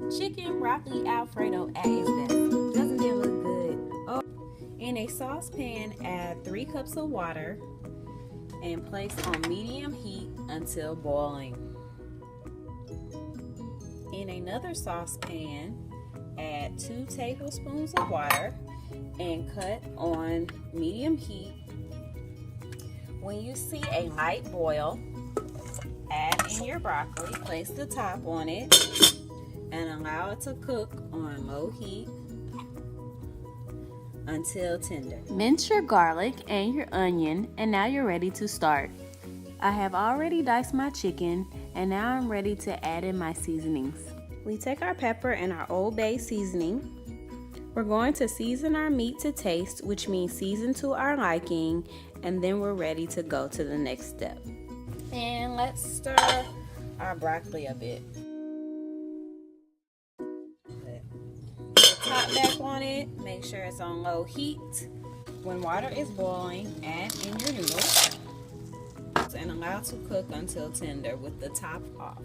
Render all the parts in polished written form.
Chicken broccoli Alfredo at its best. Doesn't it look good? Oh. In a saucepan, add 3 cups of water and place on medium heat until boiling. In another saucepan, add 2 tablespoons of water and cut on medium heat. When you see a light boil, add in your broccoli, place the top on it, and allow it to cook on low heat until tender. Mince your garlic and your onion, and now you're ready to start. I have already diced my chicken, and now I'm ready to add in my seasonings. We take our pepper and our Old Bay seasoning. We're going to season our meat to taste, which means season to our liking, and then we're ready to go to the next step. And let's stir our broccoli a bit. Put the top back on it, make sure it's on low heat. When water is boiling, add in your noodles and allow to cook until tender with the top off.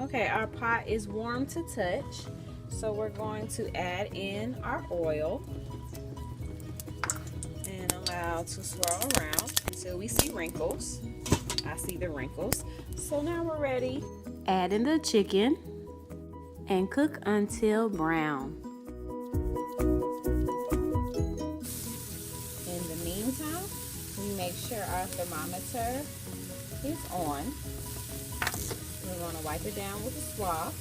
Okay, our pot is warm to touch, so we're going to add in our oil and allow to swirl around until we see wrinkles. I see the wrinkles. So now we're ready. Add in the chicken and cook until brown. In the meantime, we make sure our thermometer is on. We're going to wipe it down with a swab.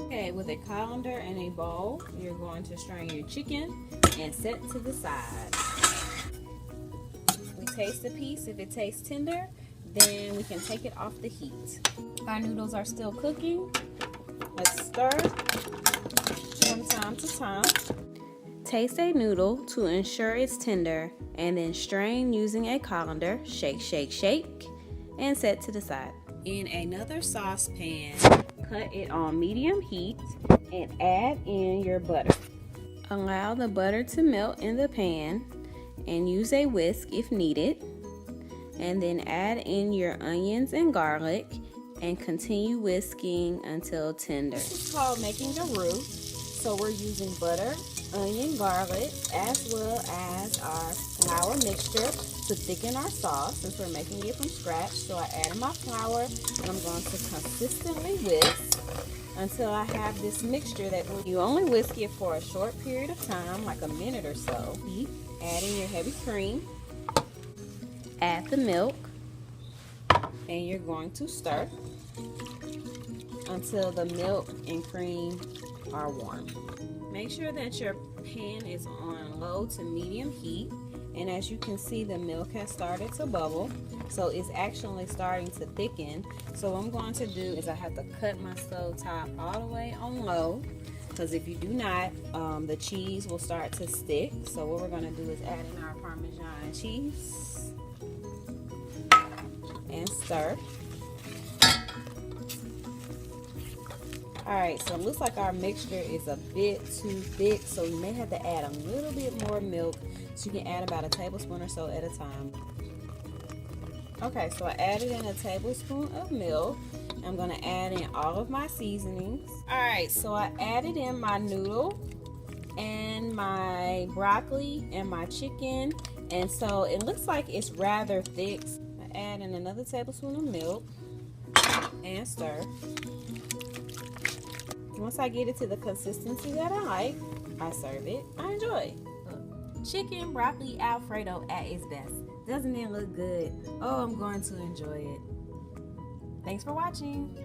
Okay, with a colander and a bowl, you're going to strain your chicken and set to the side. We taste the piece. If it tastes tender, then we can take it off the heat. Our noodles are still cooking. Let's stir from time to time. Taste a noodle to ensure it's tender, and then strain using a colander. Shake, shake, shake, and set to the side. In another saucepan, cut it on medium heat and add in your butter. Allow the butter to melt in the pan and use a whisk if needed. And then add in your onions and garlic and continue whisking until tender. This is called making a roux. So we're using butter, onion, garlic, as well as our flour mixture to thicken our sauce since we're making it from scratch. So I added my flour and I'm going to consistently whisk until I have this mixture that you only whisk it for a short period of time, like a minute or so. Add in your heavy cream, add the milk, and you're going to stir until the milk and cream are warm. Make sure that your pan is on low to medium heat, and as you can see, the milk has started to bubble, so it's actually starting to thicken. So what I'm going to do is I have to cut my stove top all the way on low, because if you do not, the cheese will start to stick. So what we're going to do is add in our Parmesan cheese and stir. Alright, so it looks like our mixture is a bit too thick, so you may have to add a little bit more milk. So you can add about a tablespoon or so at a time. Okay, so I added in a tablespoon of milk. I'm going to add in all of my seasonings. Alright, so I added in my noodle and my broccoli and my chicken. And so it looks like it's rather thick. I add in another tablespoon of milk and stir. Once I get it to the consistency that I like, I serve it. I enjoy it. Chicken broccoli Alfredo at its best. Doesn't it look good? Oh, I'm going to enjoy it. Thanks for watching.